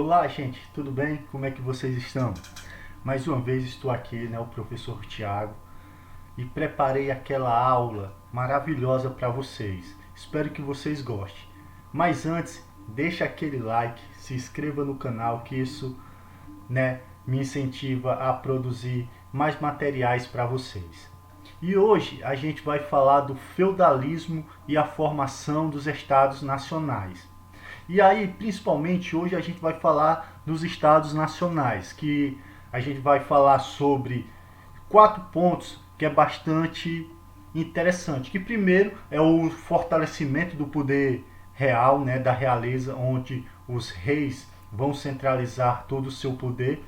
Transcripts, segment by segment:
Olá, gente, tudo bem? Como é que vocês estão? Mais uma vez estou aqui, o professor Tiago, e preparei aquela aula maravilhosa para vocês. Espero que vocês gostem. Mas antes, deixa aquele like, se inscreva no canal, que isso, me incentiva a produzir mais materiais para vocês. E hoje a gente vai falar do feudalismo e a formação dos estados nacionais. E aí, principalmente hoje a gente vai falar dos estados nacionais, que a gente vai falar sobre 4 pontos que é bastante interessante. Que primeiro é o fortalecimento do poder real, da realeza, onde os reis vão centralizar todo o seu poder.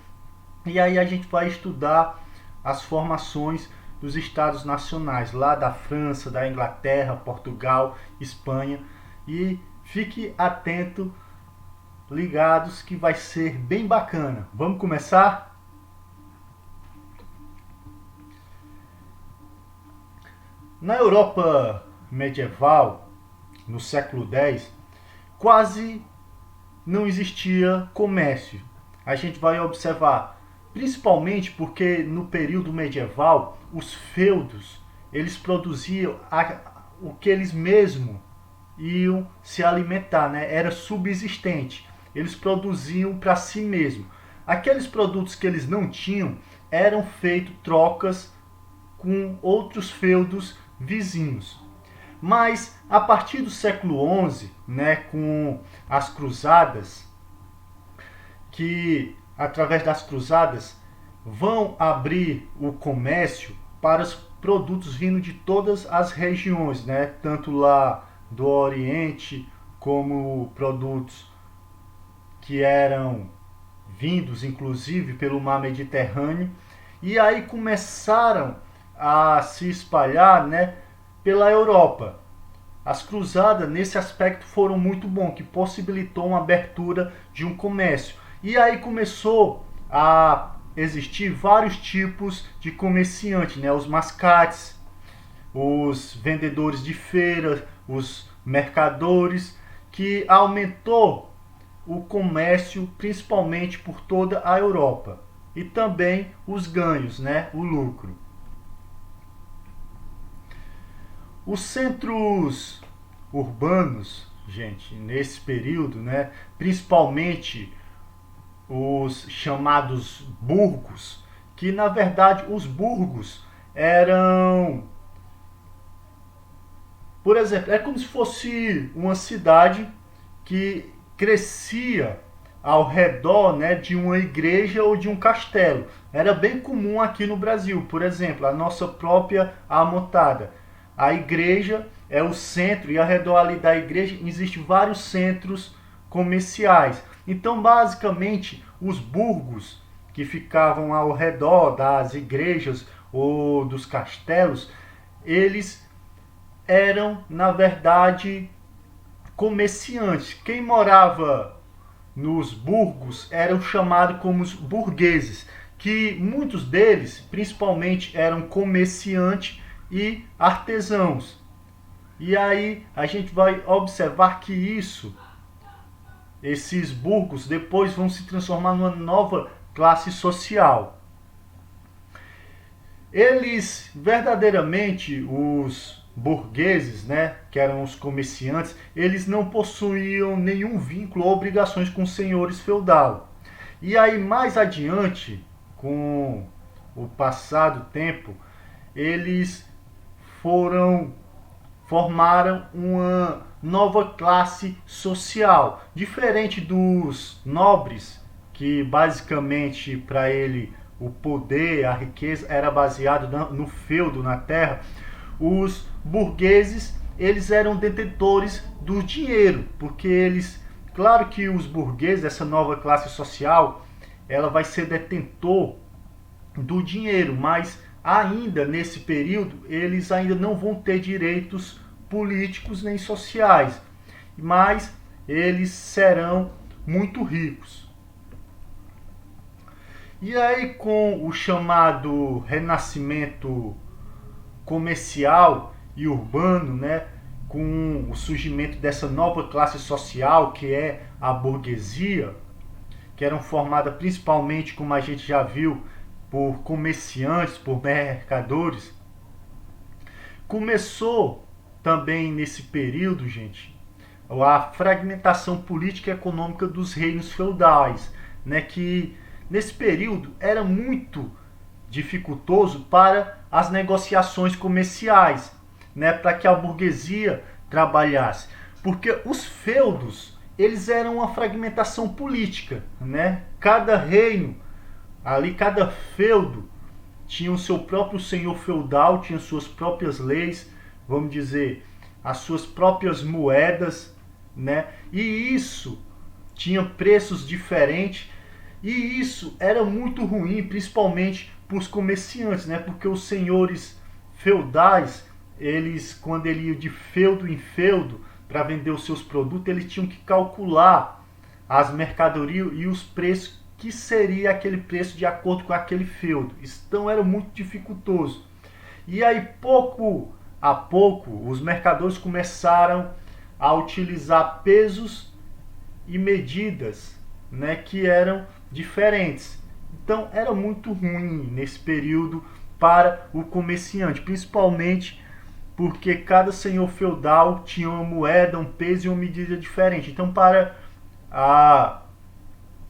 E aí a gente vai estudar as formações dos estados nacionais, lá da França, da Inglaterra, Portugal, Espanha. E fique atento, ligados, que vai ser bem bacana. Vamos começar? Na Europa medieval, no século X, quase não existia comércio. A gente vai observar, principalmente porque no período medieval, os feudos, eles produziam o que eles mesmos iam se alimentar, era subsistente. Eles produziam para si mesmos. Aqueles produtos que eles não tinham eram feitos trocas com outros feudos vizinhos. Mas a partir do século XI, com as cruzadas, que através das cruzadas vão abrir o comércio para os produtos vindo de todas as regiões, tanto lá do Oriente, como produtos que eram vindos inclusive pelo mar Mediterrâneo, e aí começaram a se espalhar, pela Europa. As cruzadas nesse aspecto foram muito bom, que possibilitou uma abertura de um comércio. E aí começou a existir vários tipos de comerciantes, os mascates, os vendedores de feira, os mercadores, que aumentou o comércio principalmente por toda a Europa, e também os ganhos, o lucro. Os centros urbanos, gente, nesse período, principalmente os chamados burgos, que na verdade os burgos eram, por exemplo, é como se fosse uma cidade que crescia ao redor, de uma igreja ou de um castelo. Era bem comum aqui no Brasil, por exemplo, a nossa própria Amontada. A igreja é o centro, e ao redor ali da igreja existem vários centros comerciais. Então, basicamente, os burgos que ficavam ao redor das igrejas ou dos castelos, eles eram, na verdade, comerciantes. Quem morava nos burgos eram chamados como os burgueses, que muitos deles, principalmente, eram comerciantes e artesãos. E aí a gente vai observar que esses burgos depois vão se transformar numa nova classe social. Eles, verdadeiramente, os burgueses, que eram os comerciantes, eles não possuíam nenhum vínculo ou obrigações com os senhores feudal. E aí mais adiante, com o passar do tempo, eles formaram uma nova classe social, diferente dos nobres, que basicamente para ele o poder, a riqueza era baseado no feudo, na terra. Os burgueses, eles eram detentores do dinheiro, porque eles, claro que os burgueses, essa nova classe social, ela vai ser detentor do dinheiro, mas ainda nesse período eles ainda não vão ter direitos políticos nem sociais, mas eles serão muito ricos. E aí, com o chamado renascimento comercial e urbano, com o surgimento dessa nova classe social que é a burguesia, que eram formadas principalmente, como a gente já viu, por comerciantes, por mercadores, começou também nesse período, gente, a fragmentação política e econômica dos reinos feudais, né, que nesse período era muito dificultoso para as negociações comerciais, né, para que a burguesia trabalhasse, porque os feudos eles eram uma fragmentação política, né? Cada reino, ali cada feudo tinha o seu próprio senhor feudal, tinha suas próprias leis, vamos dizer, as suas próprias moedas, né? E isso tinha preços diferentes, e isso era muito ruim, principalmente para os comerciantes, né? Porque os senhores feudais, eles, quando eles iam de feudo em feudo para vender os seus produtos, eles tinham que calcular as mercadorias e os preços que seria aquele preço de acordo com aquele feudo. Então era muito dificultoso. E aí, pouco a pouco, os mercadores começaram a utilizar pesos e medidas, né, que eram diferentes. Então era muito ruim nesse período para o comerciante, principalmente porque cada senhor feudal tinha uma moeda, um peso e uma medida diferente. Então para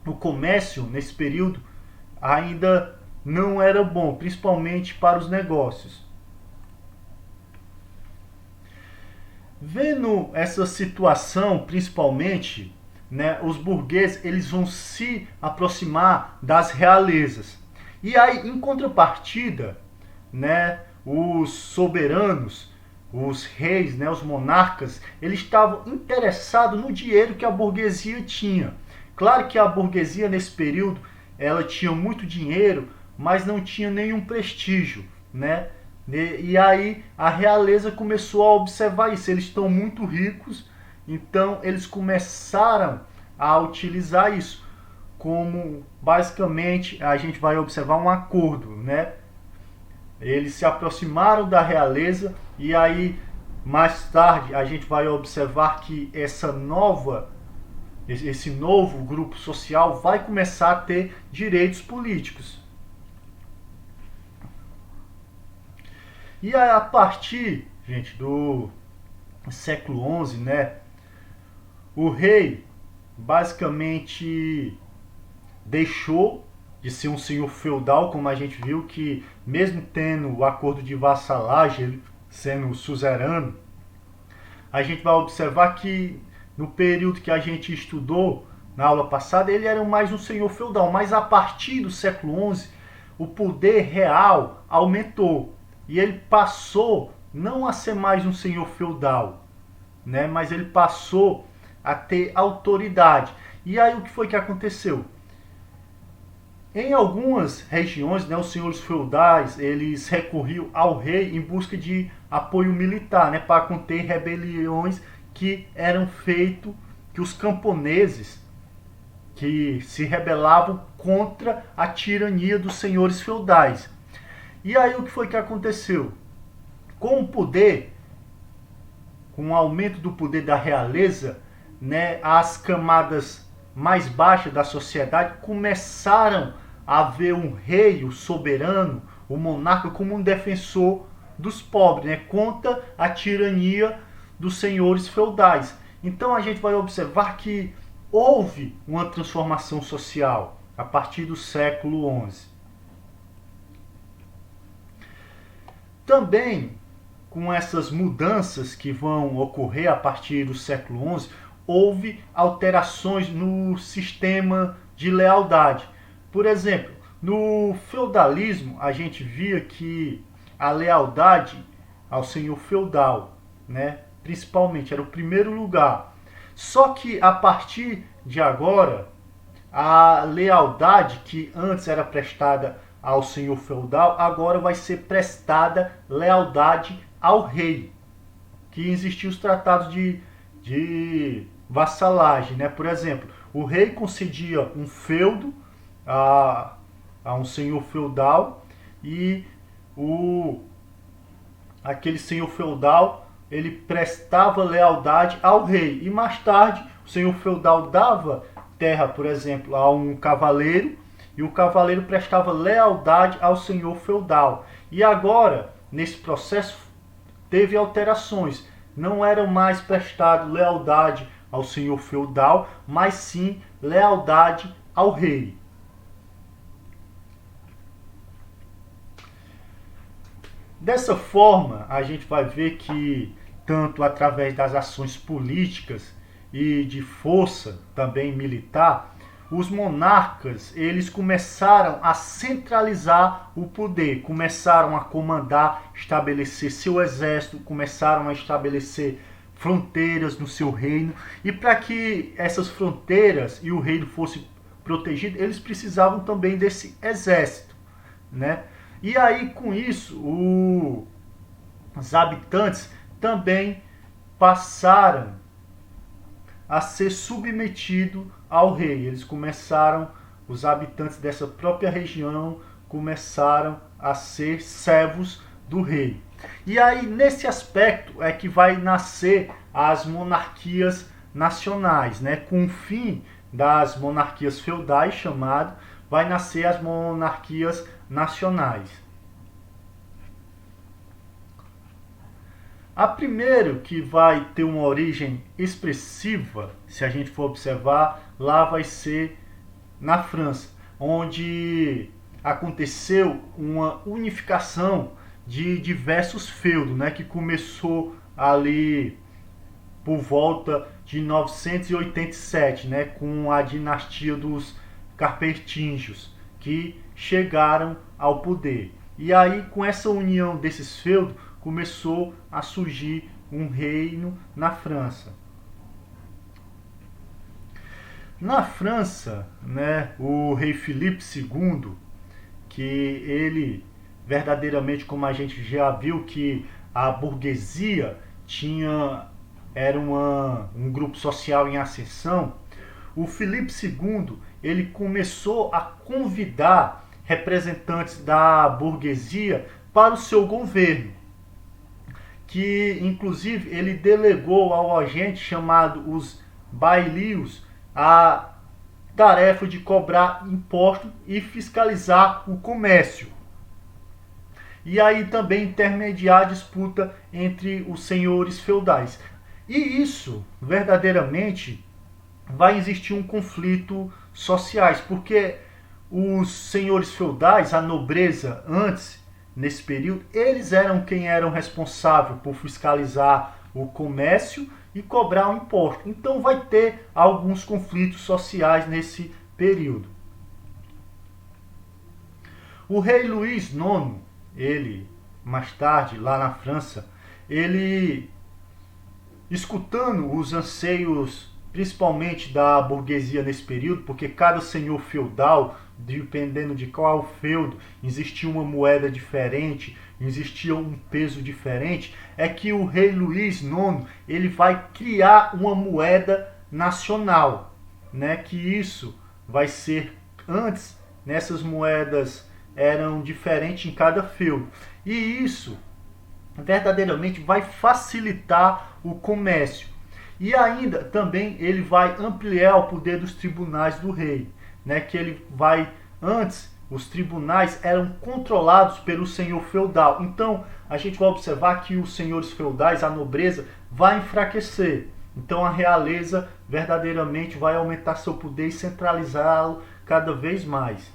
o comércio nesse período ainda não era bom, principalmente para os negócios. Vendo essa situação, principalmente, né, os burgueses eles vão se aproximar das realezas. E aí, em contrapartida, né, os soberanos, os reis, né, os monarcas, eles estavam interessados no dinheiro que a burguesia tinha. Claro que a burguesia nesse período ela tinha muito dinheiro, mas não tinha nenhum prestígio, né? E aí a realeza começou a observar isso. Eles estão muito ricos, então eles começaram a utilizar isso como basicamente a gente vai observar um acordo, né? Eles se aproximaram da realeza e aí mais tarde a gente vai observar que esse novo grupo social vai começar a ter direitos políticos. E a partir, gente, do século XI, né, o rei basicamente deixou de ser um senhor feudal, como a gente viu que mesmo tendo o acordo de vassalagem, ele sendo suzerano, a gente vai observar que no período que a gente estudou na aula passada, ele era mais um senhor feudal, mas a partir do século XI, o poder real aumentou e ele passou não a ser mais um senhor feudal, né, mas ele passou a ter autoridade. E aí o que foi que aconteceu? Em algumas regiões, né, os senhores feudais eles recorriam ao rei em busca de apoio militar, né, para conter rebeliões que eram feitos, que os camponeses que se rebelavam contra a tirania dos senhores feudais. E aí o que foi que aconteceu? Com o poder, com o aumento do poder da realeza, né, as camadas mais baixas da sociedade começaram a ver um rei, o soberano, o monarca, como um defensor dos pobres, né, contra a tirania dos senhores feudais. Então a gente vai observar que houve uma transformação social a partir do século XI. Também, com essas mudanças que vão ocorrer a partir do século XI, houve alterações no sistema de lealdade. Por exemplo, no feudalismo, a gente via que a lealdade ao senhor feudal, né, principalmente, era o primeiro lugar. Só que a partir de agora, a lealdade que antes era prestada ao senhor feudal, agora vai ser prestada lealdade ao rei. Que existiam os tratados de vassalagem, né? Por exemplo, o rei concedia um feudo a um senhor feudal e aquele senhor feudal ele prestava lealdade ao rei e mais tarde o senhor feudal dava terra, por exemplo, a um cavaleiro, e o cavaleiro prestava lealdade ao senhor feudal. E agora, nesse processo, teve alterações. Não era mais prestado lealdade ao senhor feudal, mas sim lealdade ao rei. Dessa forma, a gente vai ver que, tanto através das ações políticas e de força também militar, os monarcas eles começaram a centralizar o poder, começaram a comandar, estabelecer seu exército, começaram a estabelecer fronteiras no seu reino, e para que essas fronteiras e o reino fosse protegido, eles precisavam também desse exército, né? E aí com isso os habitantes também passaram a ser submetidos ao rei. Eles começaram, os habitantes dessa própria região começaram a ser servos do rei. E aí nesse aspecto é que vai nascer as monarquias nacionais, né? Com o fim das monarquias feudais, chamado, vai nascer as monarquias nacionais. A primeira que vai ter uma origem expressiva, se a gente for observar, lá vai ser na França, onde aconteceu uma unificação de diversos feudos, né, que começou ali por volta de 987, né, com a dinastia dos Carpetingios, que chegaram ao poder. E aí, com essa união desses feudos, começou a surgir um reino na França. Na França, né, o rei Filipe II, que ele verdadeiramente, como a gente já viu, que a burguesia era um grupo social em ascensão, o Filipe II ele começou a convidar representantes da burguesia para o seu governo, que inclusive ele delegou ao agente chamado os bailios a tarefa de cobrar impostos e fiscalizar o comércio. E aí também intermediar a disputa entre os senhores feudais. E isso, verdadeiramente, vai existir um conflito sociais, porque os senhores feudais, a nobreza antes, nesse período, eles eram quem eram responsáveis por fiscalizar o comércio e cobrar o imposto. Então vai ter alguns conflitos sociais nesse período. O rei Luís IX, ele, mais tarde, lá na França, ele, escutando os anseios, principalmente da burguesia nesse período, porque cada senhor feudal, dependendo de qual feudo, existia uma moeda diferente, existia um peso diferente, é que o rei Luís IX, ele vai criar uma moeda nacional, né? Que isso vai ser, antes, nessas moedas eram diferentes em cada feudo. E isso verdadeiramente vai facilitar o comércio. E ainda também ele vai ampliar o poder dos tribunais do rei, né? Que ele vai, antes os tribunais eram controlados pelo senhor feudal. Então a gente vai observar que os senhores feudais, a nobreza, vai enfraquecer. Então a realeza verdadeiramente vai aumentar seu poder e centralizá-lo cada vez mais.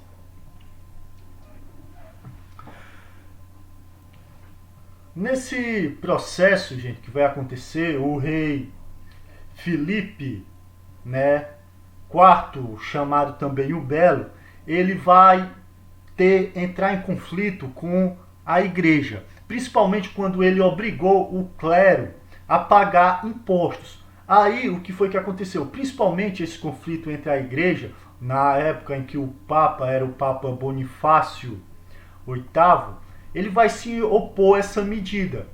Nesse processo, gente, que vai acontecer, o rei Filipe, né, quarto, chamado também o Belo, ele vai entrar em conflito com a igreja, principalmente quando ele obrigou o clero a pagar impostos. Aí o que foi que aconteceu? Principalmente esse conflito entre a igreja, na época em que o Papa era o Papa Bonifácio VIII, ele vai se opor a essa medida,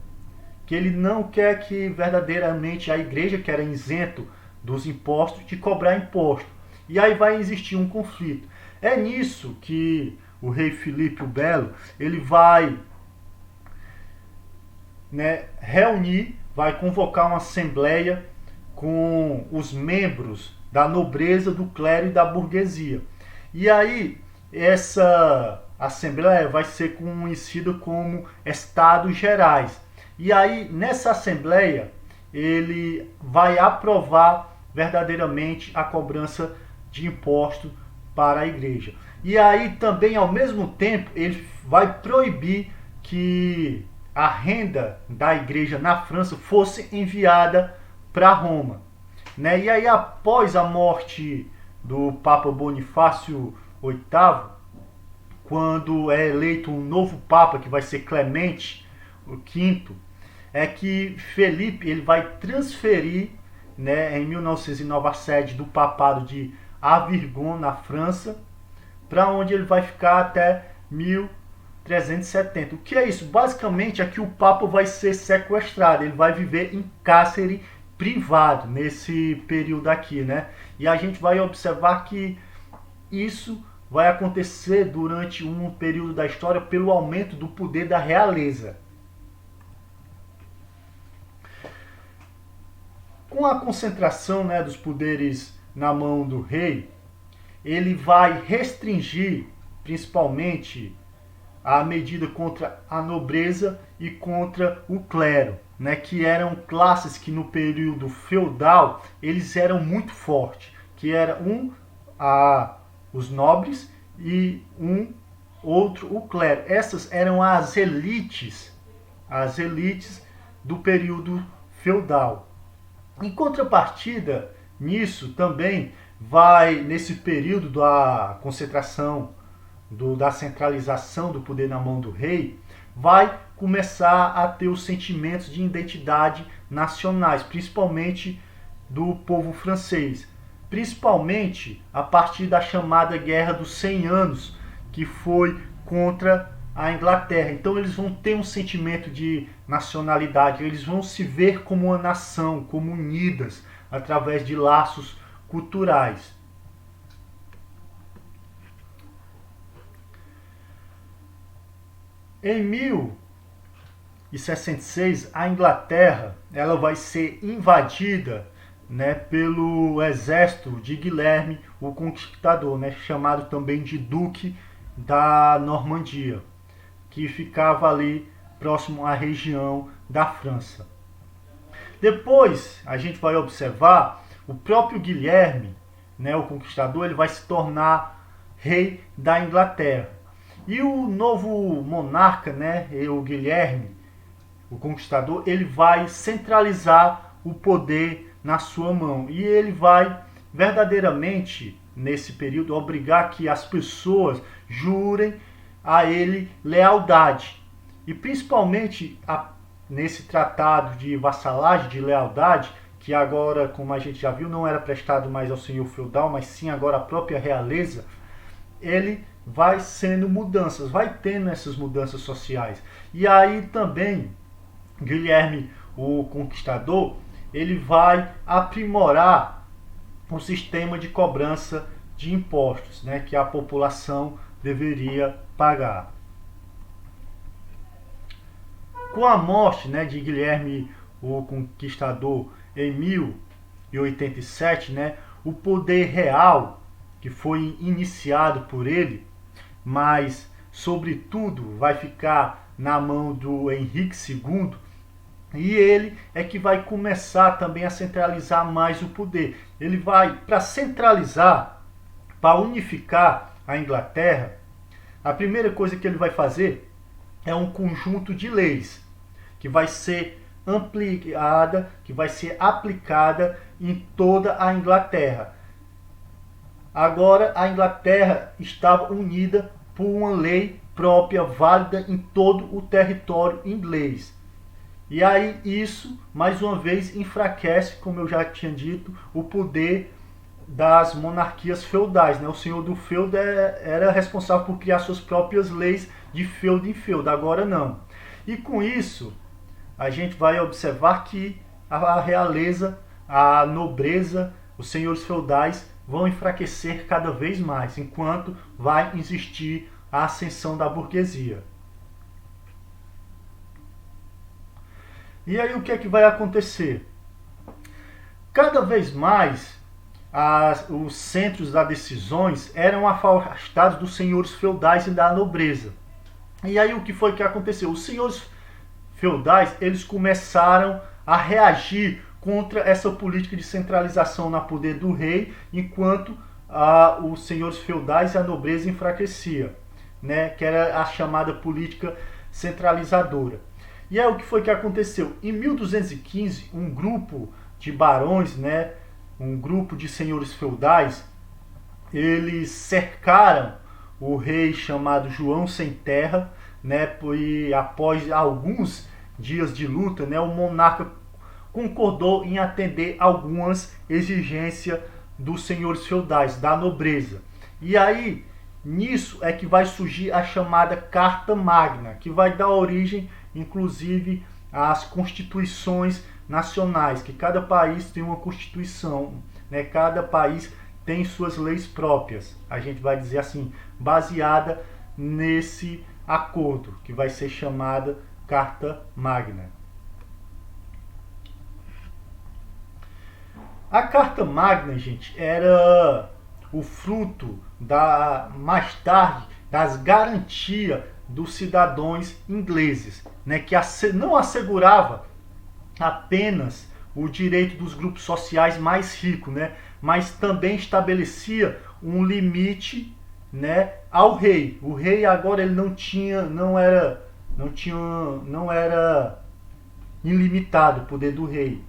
que ele não quer que verdadeiramente a igreja, que era isento dos impostos, de cobrar imposto. E aí vai existir um conflito. É nisso que o rei Filipe o Belo, ele vai, né, reunir, vai convocar uma assembleia com os membros da nobreza, do clero e da burguesia. E aí essa assembleia vai ser conhecida como Estados Gerais. E aí nessa assembleia ele vai aprovar verdadeiramente a cobrança de impostos para a igreja. E aí também ao mesmo tempo ele vai proibir que a renda da igreja na França fosse enviada para Roma, né? E aí após a morte do Papa Bonifácio VIII, quando é eleito um novo Papa que vai ser Clemente V, é que Felipe ele vai transferir, né, em 1909 a sede do papado de Avignon na França, para onde ele vai ficar até 1370. O que é isso? Basicamente é que o Papa vai ser sequestrado, ele vai viver em cárcere privado nesse período aqui, né? E a gente vai observar que isso vai acontecer durante um período da história pelo aumento do poder da realeza. Com a concentração, né, dos poderes na mão do rei, ele vai restringir principalmente a medida contra a nobreza e contra o clero, né, que eram classes que no período feudal eles eram muito fortes, que era os nobres e outro o clero. Essas eram as elites do período feudal. Em contrapartida nisso também vai, nesse período da concentração, da centralização do poder na mão do rei, vai começar a ter os sentimentos de identidade nacionais, principalmente do povo francês, principalmente a partir da chamada Guerra dos 100 Anos, que foi contra a Inglaterra. Então eles vão ter um sentimento de nacionalidade, eles vão se ver como uma nação, como unidas através de laços culturais. Em 1066, a Inglaterra ela vai ser invadida, né, pelo exército de Guilherme o Conquistador, né, chamado também de Duque da Normandia, que ficava ali próximo à região da França. Depois a gente vai observar o próprio Guilherme, né, o Conquistador, ele vai se tornar rei da Inglaterra. E o novo monarca, né, o Guilherme, o Conquistador, ele vai centralizar o poder na sua mão. E ele vai verdadeiramente, nesse período, obrigar que as pessoas jurem a ele lealdade. E principalmente nesse tratado de vassalagem, de lealdade, que agora, como a gente já viu, não era prestado mais ao senhor feudal, mas sim agora à própria realeza, ele vai sendo mudanças, vai tendo essas mudanças sociais. E aí também Guilherme o Conquistador, ele vai aprimorar o sistema de cobrança de impostos, né, que a população deveria pagar. Com a morte, né, de Guilherme o Conquistador em 1087, né, o poder real que foi iniciado por ele, mas sobretudo vai ficar na mão do Henrique II, e ele é que vai começar também a centralizar mais o poder. Ele vai, para centralizar, para unificar a Inglaterra, a primeira coisa que ele vai fazer é um conjunto de leis que vai ser ampliada, que vai ser aplicada em toda a Inglaterra. Agora a Inglaterra estava unida por uma lei própria, válida em todo o território inglês. E aí isso, mais uma vez, enfraquece, como eu já tinha dito, o poder das monarquias feudais, né? O senhor do feudo era responsável por criar suas próprias leis de feudo em feudo, agora não. E com isso, a gente vai observar que a realeza, a nobreza, os senhores feudais vão enfraquecer cada vez mais, enquanto vai existir a ascensão da burguesia. E aí o que é que vai acontecer? Cada vez mais os centros das decisões eram afastados dos senhores feudais e da nobreza. E aí o que foi que aconteceu? Os senhores feudais, eles começaram a reagir contra essa política de centralização no poder do rei, enquanto os senhores feudais e a nobreza enfraquecia, né? Que era a chamada política centralizadora. E aí o que foi que aconteceu? Em 1215, um grupo de barões, né, um grupo de senhores feudais, eles cercaram o rei chamado João Sem Terra, né, e após alguns dias de luta, né, o monarca concordou em atender algumas exigências dos senhores feudais, da nobreza. E aí, nisso é que vai surgir a chamada Carta Magna, que vai dar origem, inclusive, às constituições nacionais, que cada país tem uma constituição, né? Cada país tem suas leis próprias, a gente vai dizer assim, baseada nesse acordo, que vai ser chamada Carta Magna. A Carta Magna, gente, era o fruto mais tarde das garantias dos cidadãos ingleses, né, que não assegurava apenas o direito dos grupos sociais mais ricos, né, mas também estabelecia um limite, né, ao rei. O rei agora ele não era ilimitado o poder do rei,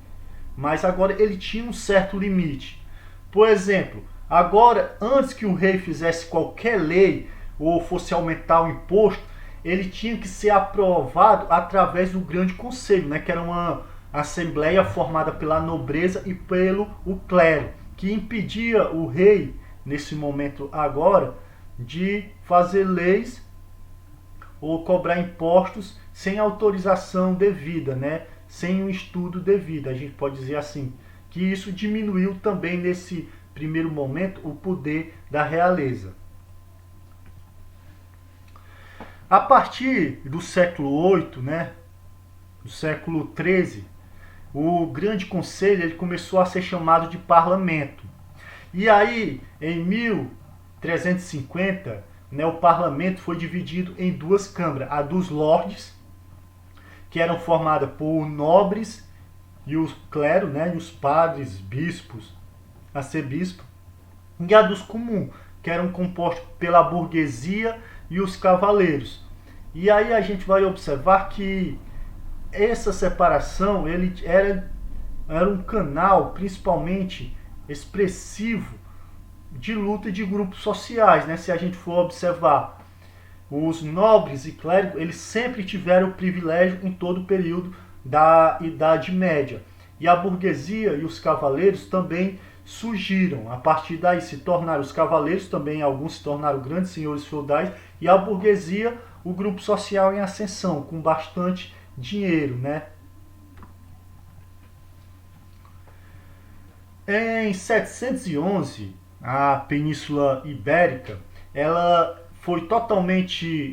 mas agora ele tinha um certo limite. Por exemplo, agora, antes que o rei fizesse qualquer lei ou fosse aumentar o imposto, ele tinha que ser aprovado através do Grande Conselho, né, que era uma assembleia formada pela nobreza e pelo o clero, que impedia o rei, nesse momento agora, de fazer leis ou cobrar impostos sem autorização devida, né, sem um estudo devido, a gente pode dizer assim, que isso diminuiu também nesse primeiro momento o poder da realeza. A partir do século VIII, né, do século XIII, o Grande Conselho ele começou a ser chamado de parlamento. E aí, em 1350, né, o parlamento foi dividido em duas câmaras, a dos lordes, que eram formadas por nobres e os clero, né, e os padres, bispos, arcebispo, e a dos comuns, que eram compostos pela burguesia e os cavaleiros. E aí a gente vai observar que essa separação ele era um canal principalmente expressivo de luta de grupos sociais, né? Se a gente for observar, os nobres e clérigos eles sempre tiveram o privilégio em todo o período da Idade Média. E a burguesia e os cavaleiros também surgiram. A partir daí se tornaram os cavaleiros, também alguns se tornaram grandes senhores feudais, e a burguesia, o grupo social em ascensão, com bastante dinheiro, né? Em 711, a Península Ibérica, ela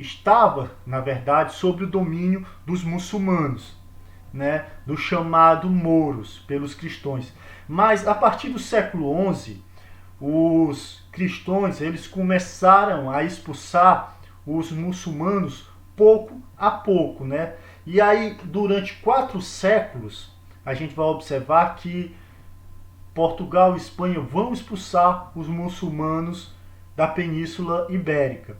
estava, na verdade, sob o domínio dos muçulmanos, né, do chamado mouros pelos cristãos. Mas a partir do século XI, os cristãos eles começaram a expulsar os muçulmanos pouco a pouco, né? E aí durante 4 séculos a gente vai observar que Portugal e Espanha vão expulsar os muçulmanos da Península Ibérica.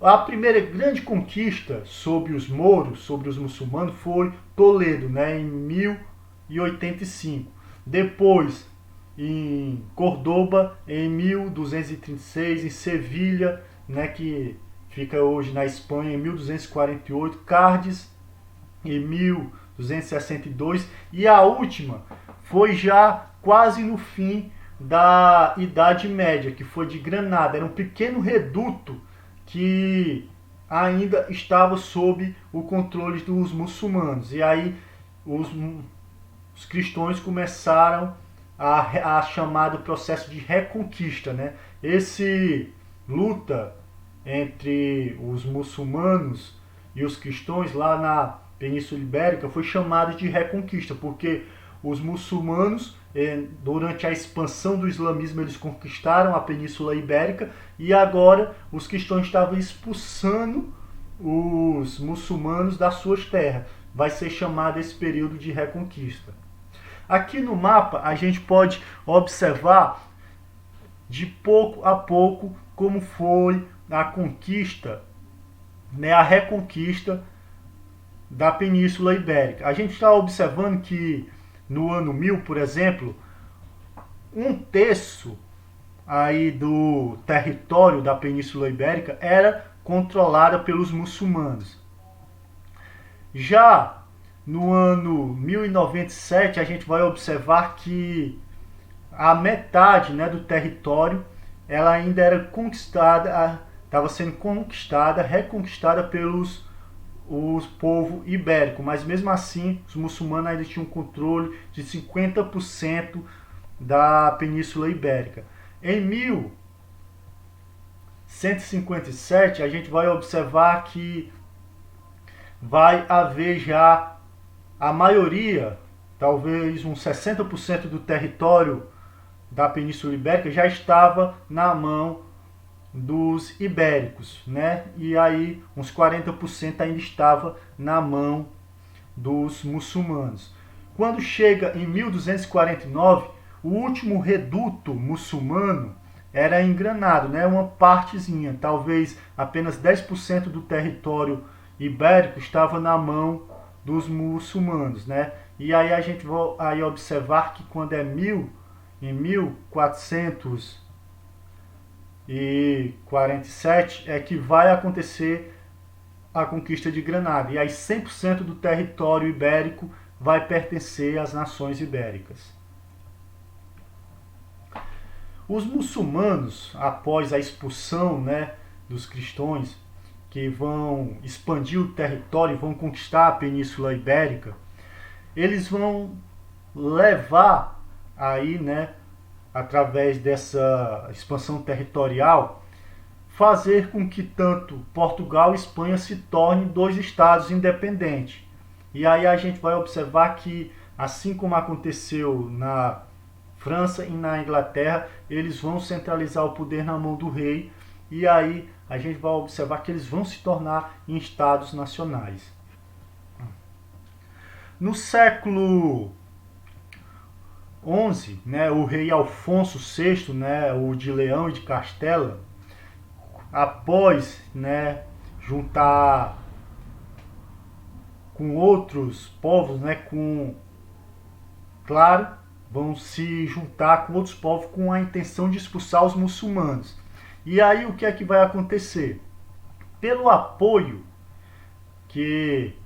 A primeira grande conquista sobre os mouros, sobre os muçulmanos, foi Toledo, né, em 1085. Depois, em Córdoba, em 1236, em Sevilha, né, que fica hoje na Espanha, em 1248, Cádiz, em 1262, e a última foi já quase no fim da Idade Média, que foi de Granada. Era um pequeno reduto que ainda estava sob o controle dos muçulmanos. E aí os cristãos começaram a chamado processo de reconquista, né? Esse luta entre os muçulmanos e os cristãos lá na Península Ibérica foi chamado de reconquista, porque os muçulmanos, durante a expansão do islamismo, eles conquistaram a Península Ibérica e agora os cristãos estavam expulsando os muçulmanos das suas terras. Vai ser chamado esse período de reconquista. Aqui no mapa a gente pode observar de pouco a pouco como foi a conquista, né, a reconquista da Península Ibérica. A gente está observando que no ano 1000, por exemplo, um terço aí do território da Península Ibérica era controlada pelos muçulmanos. Já no ano 1097, a gente vai observar que a metade, né, do território ela ainda era conquistada, estava sendo conquistada, reconquistada pelos os povo ibérico, mas mesmo assim os muçulmanos ainda tinham controle de 50% da Península Ibérica. Em 1157 a gente vai observar que vai haver já a maioria, talvez uns 60% do território da Península Ibérica já estava na mão dos ibéricos, né? E aí uns 40% ainda estava na mão dos muçulmanos. Quando chega em 1249, o último reduto muçulmano era em Granada, né? Uma partezinha, talvez apenas 10% do território ibérico estava na mão dos muçulmanos, né? E aí a gente vai observar que quando é em 1447 é que vai acontecer a conquista de Granada. E aí 100% do território ibérico vai pertencer às nações ibéricas. Os muçulmanos, após a expulsão, né, dos cristãos, que vão expandir o território, vão conquistar a Península Ibérica, eles vão levar aí, né, através dessa expansão territorial, fazer com que tanto Portugal e Espanha se tornem dois estados independentes. E aí a gente vai observar que, assim como aconteceu na França e na Inglaterra, eles vão centralizar o poder na mão do rei, e aí a gente vai observar que eles vão se tornar em estados nacionais. No século XI, né, o rei Alfonso VI, né, o de Leão e de Castela, após, né, juntar com outros povos, né, vão se juntar com outros povos com a intenção de expulsar os muçulmanos. E aí o que é que vai acontecer? Pelo apoio que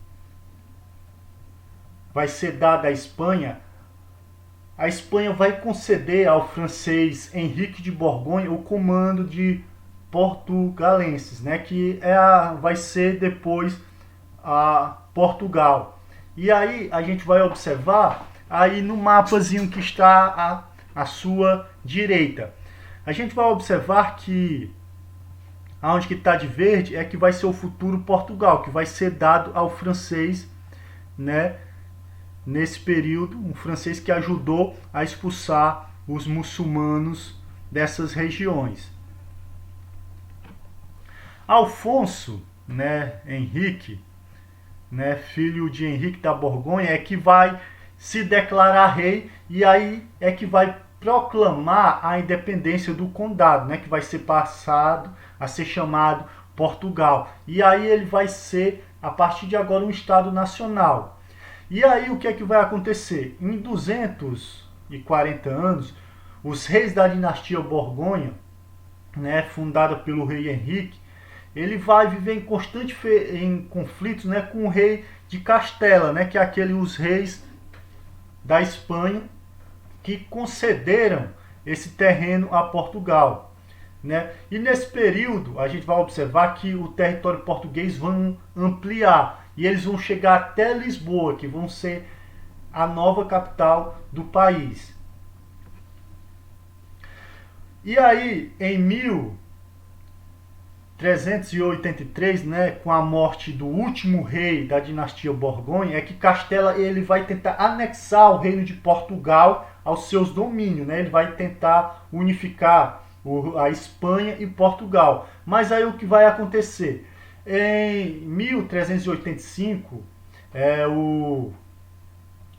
vai ser dado à Espanha, a Espanha vai conceder ao francês Henrique de Borgonha o comando de portugalenses, né, que vai ser depois a Portugal. E aí a gente vai observar aí no mapazinho que está à sua direita. A gente vai observar que aonde que está de verde é que vai ser o futuro Portugal, que vai ser dado ao francês, né, nesse período, um francês que ajudou a expulsar os muçulmanos dessas regiões. Alfonso, né, Henrique, né, filho de Henrique da Borgonha, é que vai se declarar rei, e aí é que vai proclamar a independência do condado, né, que vai ser passado a ser chamado Portugal. E aí ele vai ser, a partir de agora, um estado nacional. E aí o que é que vai acontecer? Em 240 anos, os reis da dinastia Borgonha, né, fundada pelo rei Henrique, ele vai viver em conflitos, né, com o rei de Castela, né, que é os reis da Espanha que concederam esse terreno a Portugal, né? E nesse período a gente vai observar que o território português vai ampliar e eles vão chegar até Lisboa, que vão ser a nova capital do país. E aí, em 1383, né, com a morte do último rei da dinastia Borgonha, é que Castela ele vai tentar anexar o reino de Portugal aos seus domínios, né? Ele vai tentar unificar a Espanha e Portugal. Mas aí o que vai acontecer? Em 1385,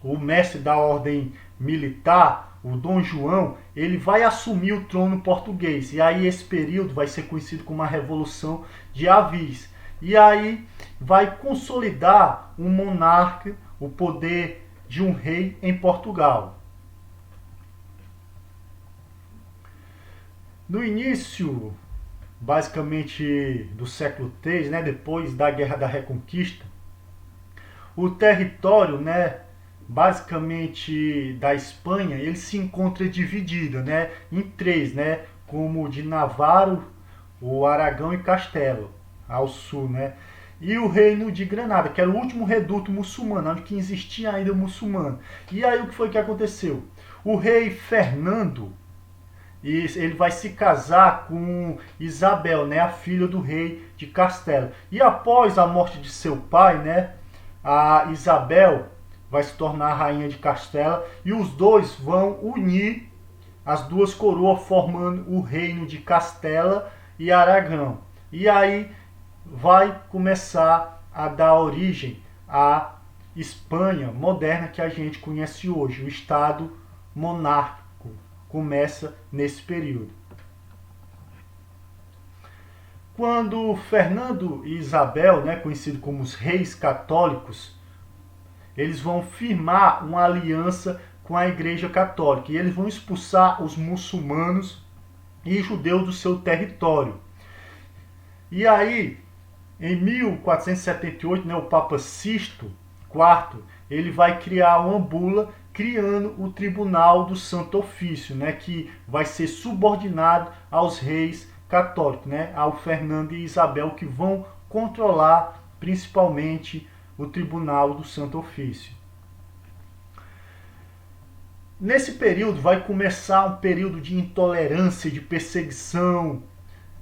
o mestre da ordem militar, o Dom João, ele vai assumir o trono português. E aí esse período vai ser conhecido como a Revolução de Avis. E aí vai consolidar um monarca, o poder de um rei em Portugal. No início, basicamente do século III, né, depois da Guerra da Reconquista, o território, né, basicamente da Espanha, ele se encontra dividido, né, em três, né, como de Navarro, o Aragão e Castelo, ao sul, né, e o reino de Granada, que era o último reduto muçulmano, onde que existia ainda muçulmano. E aí o que foi que aconteceu? O rei Fernando, ele vai se casar com Isabel, né, a filha do rei de Castelo. E após a morte de seu pai, né, a Isabel vai se tornar a rainha de Castela e os dois vão unir as duas coroas formando o reino de Castela e Aragão. E aí vai começar a dar origem à Espanha moderna que a gente conhece hoje. O Estado monárquico começa nesse período. Quando Fernando e Isabel, né, conhecidos como os reis católicos, eles vão firmar uma aliança com a Igreja Católica e eles vão expulsar os muçulmanos e judeus do seu território. E aí, em 1478, né, o Papa Sisto IV, ele vai criar uma bula criando o Tribunal do Santo Ofício, né, que vai ser subordinado aos reis católicos, né, ao Fernando e Isabel, que vão controlar principalmente o Tribunal do Santo Ofício. Nesse período vai começar um período de intolerância, de perseguição,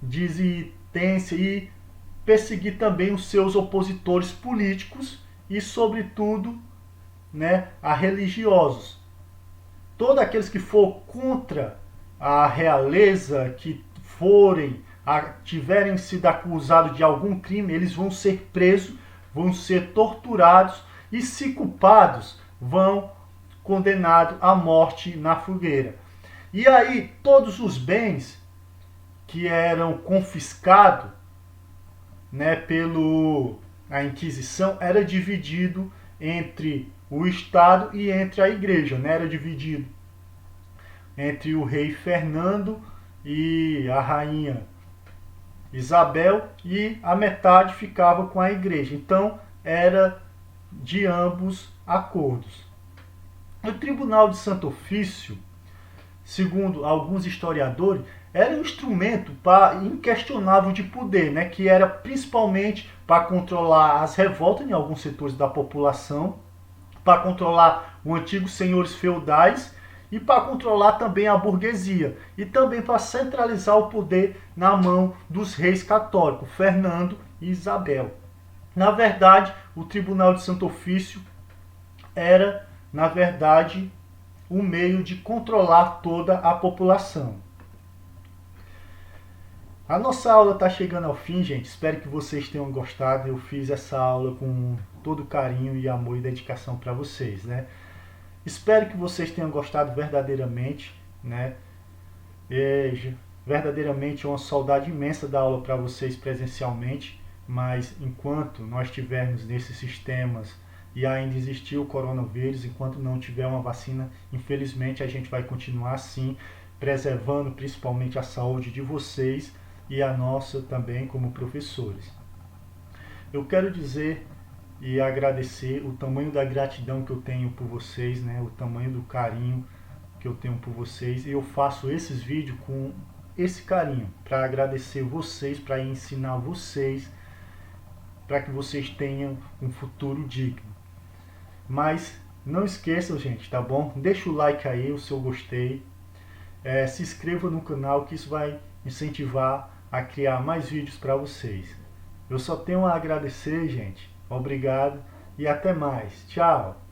de resistência e perseguir também os seus opositores políticos e, sobretudo, né, a religiosos. Todos aqueles que for contra a realeza, que tiverem sido acusados de algum crime, eles vão ser presos, vão ser torturados e, se culpados, vão condenados à morte na fogueira. E aí todos os bens que eram confiscados, né, a Inquisição era dividido entre o Estado e entre a Igreja, né? Era dividido entre o rei Fernando e a rainha Isabel e a metade ficava com a Igreja. Então era de ambos acordos. O Tribunal de Santo Ofício, segundo alguns historiadores, era um instrumento inquestionável de poder, né, que era principalmente para controlar as revoltas em alguns setores da população, para controlar os antigos senhores feudais e para controlar também a burguesia e também para centralizar o poder na mão dos reis católicos, Fernando e Isabel. Na verdade, o Tribunal de Santo Ofício era, na verdade, um meio de controlar toda a população. A nossa aula está chegando ao fim, gente. Espero que vocês tenham gostado. Eu fiz essa aula com todo carinho e amor e dedicação para vocês, né? Espero que vocês tenham gostado verdadeiramente, né? Verdadeiramente é uma saudade imensa da aula para vocês presencialmente, mas enquanto nós estivermos nesses sistemas e ainda existir o coronavírus, enquanto não tiver uma vacina, infelizmente a gente vai continuar assim, preservando principalmente a saúde de vocês e a nossa também como professores. Eu quero dizer e agradecer o tamanho da gratidão que eu tenho por vocês, né? O tamanho do carinho que eu tenho por vocês. E eu faço esses vídeos com esse carinho, para agradecer vocês, para ensinar vocês, para que vocês tenham um futuro digno. Mas não esqueçam, gente, tá bom? Deixa o like aí, o seu gostei. Se inscreva no canal, que isso vai incentivar a criar mais vídeos para vocês. Eu só tenho a agradecer, gente. Obrigado e até mais. Tchau!